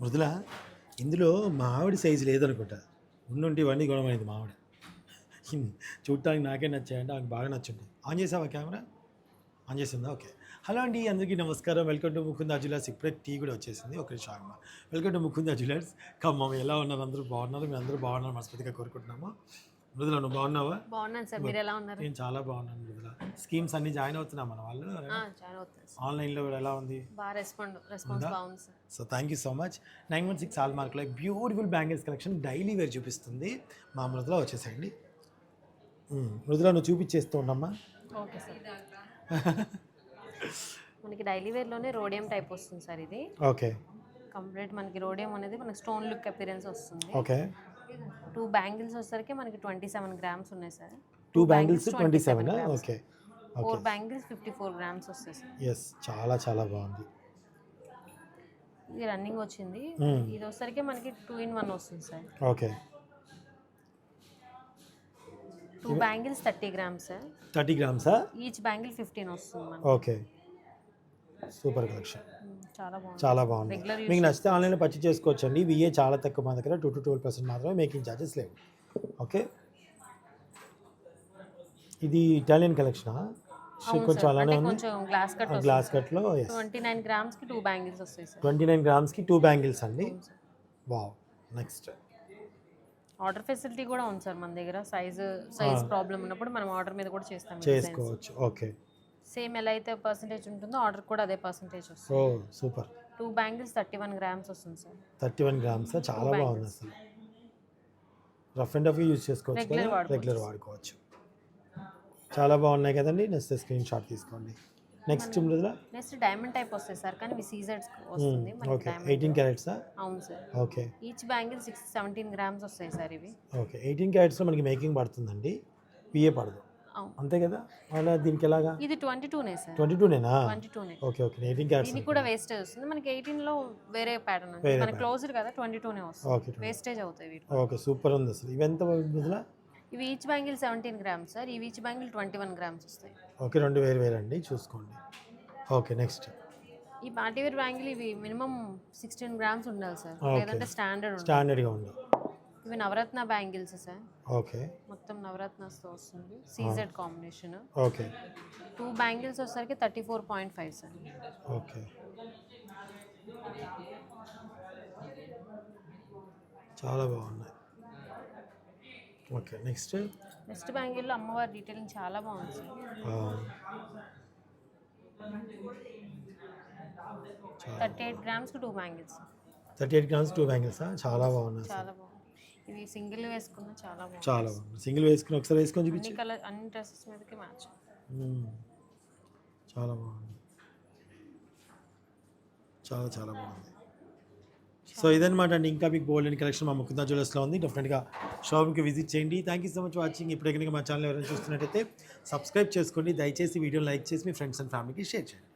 మృదుల ఇందులో మా ఆవిడ సైజు లేదనుకుంటా. ఉండుంటే ఇవన్నీ గొడవైంది మా ఆవిడ. చూడటానికి నాకే నచ్చాయంటే ఆమెకు బాగా నచ్చుంటాయి. ఆన్ చేసావా కెమెరా? ఆన్ చేసిందా? ఓకే. హలో అండి, అందరికీ నమస్కారం. Welcome to Mukunda jewellers. ఇప్పుడే టీ కూడా వచ్చేసింది. ఒక నిమిషం ఆగమ్మా. Welcome to Mukunda jewellers. Khammam. ఎలా ఉన్నారు? అందరూ బాగున్నారు? మీరు అందరూ బాగున్నారు మనస్ఫూర్తిగా కోరుకుంటున్నాము. మృదుల నువ్వు బాగున్నావా? బాగున్నాను సార్, మీరు ఎలా ఉన్నారు? నేను చాలా బాగున్నాను మృదుల. స్కీమ్స్ అన్ని జాయిన్ అవుతున్నా మన వాళ్ళు. జాయిన్ అవుతాను సార్. ఆన్లైన్లో ఎలా ఉంది? బాగా రెస్పాన్స్ బాగుంది sir. So thank you so much. 916 hall మార్క్లో beautiful bangles collection daily wear చూపిస్తుంది మా మృదుల. వచ్చేసేయండి. మృదుల నువ్వు చూపించేస్తూ ఉండమ్మా. Okay sir. మనకి డైలీ వేర్లోనే రోడియం టైప్ వస్తుంది సార్. ఇది ఓకే. కంప్లీట్ మనకి రోడియం అనేది మనకి స్టోన్ లుక్ అపిరెన్స్ వస్తుంది. ఓకే. 2 బ్యాంగిల్స్ వచ్చేసరికి మనకి 27 గ్రామ్స్ ఉన్నాయి sir. 2 bangles 27. Okay. 4 bangles 54 grams వస్తాయి సార్. ఎస్, చాలా చాలా బాగుంది. ఇది రన్నింగ్ వచ్చింది. ఇది వచ్చేసరికి మనకి 2 in 1 వస్తుంది sir. Okay. 2 bangles 30 grams sir. 30 గ్రామ్సా? ఈచ్ బ్యాంగిల్ 15 వస్తుంది మనకి. ఓకే. Super collection. చాలా బాగుంది. మీకు నచ్చితే ఆన్లైన్లో పర్చేస్ చేసుకోవచ్చు అండి. విఏ చాలా తక్కువ, మన దగ్గర 2 to 12% మాత్రమే, మేకింగ్ ఛార్జెస్ లేవు. ఓకే. ఇది ఇటాలియన్ కలెక్షనా? కొంచెం అలానే ఉంది. గ్లాస్ కట్లో 29 గ్రామ్స్కి 2 బ్యాంగిల్స్ వస్తాయి సార్. 29 గ్రామ్స్కి 2 బ్యాంగిల్స్ అండి. వావ్. నెక్స్ట్ ఆర్డర్ ఫెసిలిటీ కూడా ఉంది సార్ మన దగ్గర. సైజ్ ప్రాబ్లం ఉన్నప్పుడు మనం ఆర్డర్ మీద కూడా చేసుకోవచ్చు. ఓకే. సేమ్ ఎలా అయితే పర్సంటేజ్ ఉంటుందో ఆర్డర్ కూడా అదే పర్సంటేజ్ వస్తుంది. ఓ సూపర్. 2 బ్యాంగిల్స్ 31 గ్రామ్స్ వస్తుంది సార్. 31 గ్రామ్స్ చాలా బాగుంది అసలు. రఫ్ అండ్ రఫ్గా యూజ్ చేసుకోవచ్చు, రెగ్యులర్ వాడుకోవచ్చు. చాలా బాగున్నాయి కదండి. నెక్స్ట్ స్క్రీన్ షాట్ తీసుకోండి. నెక్స్ట్ నెక్స్ట్ డైమండ్ టైప్ వస్తాయి సార్, కానీ విసీజెడ్స్ వస్తుంది. ఓకే. 18 క్యారెట్సా? అవును sir. Okay. Each bangle 17 grams వస్తాయి సార్ ఇవి. ఓకే. 18 క్యారెట్స్లో మనకి మేకింగ్ పడుతుందండి, పిఏ పడదు. అంతే కదా? అలా దీనికి ఎలాగా? ఇది 22నే సార్. 22నేనా? 22నే. ఓకే. ఓకే. 18 క్యారెట్స్. దీనికి కూడా వేస్టేజ్ వస్తుంది. మనకి 18లో వేరే ప్యాటర్న్ ఉంది. మన క్లోజ్డ్ కదా 22నే వస్తుంది. ఓకే. వేస్టేజ్ అవుతాయి వీటి. ఓకే. సూపర్ ఉంది అసలు. ఇవి ఎంత బదులా? ఇవి ఈచ్ బ్యాంగిల్ 17 గ్రామ్స్ సార్. ఇవి ఈచ్ బ్యాంగిల్ 21 గ్రామ్స్ వస్తాయి. ఓకే. 2 వేరు అండి, చూసుకోండి. ఓకే. నెక్స్ట్ ఈ పార్టీ వేర్ బ్యాంగిల్ ఇవి మినిమం 16 గ్రామ్స్ ఉండాలి సార్, లేదంటే స్టాండర్డ్గా ఉండాలి. ఇవి నవరత్న బ్యాంగిల్స్ సార్. ఓకే. మొత్తం నవరత్నాస్తో వస్తుంది. CZ combination. ఓకే. 2 బ్యాంగిల్స్ వచ్చేసరికి 34.5 సార్. ఓకే. చాలా బాగున్నాయి. ఓకే. నెక్స్ట్ బ్యాంగిల్లో అమ్మవారి డీటెయిలింగ్ చాలా బాగుంది సార్. 38 గ్రామ్స్కి 2 బ్యాంగిల్స్. 38 గ్రామ్స్ 2 బ్యాంగిల్సా? చాలా బాగున్నాయి. చాలా బాగుంది. ఇవి సింగిల్ వేసుకున్న చాలా బాగుంది. సింగిల్ వేసుకుని ఒకసారి వేసుకొని చూపించు. అన్ని డ్రెస్సెస్ మీదకి మ్యాచ్. చాలా బాగుంది. చాలా బాగుంది. సో ఇదన్నమాట అండి. ఇంకా మీకు బోల్డ్ కలెక్షన్ మా ముకుందా జ్యువెలర్స్లో ఉంది. డెఫినెట్గా షాప్కి విజిట్ చేయండి. Thank you so much watching. ఇప్పుడే కనుక మా ఛానల్ ఎవరైనా చూస్తున్నట్టయితే సబ్స్క్రైబ్ చేసుకోండి. దయచేసి వీడియోని లైక్ చేసి మీ ఫ్రెండ్స్ అండ్ ఫ్యామిలీకి షేర్ చేయండి.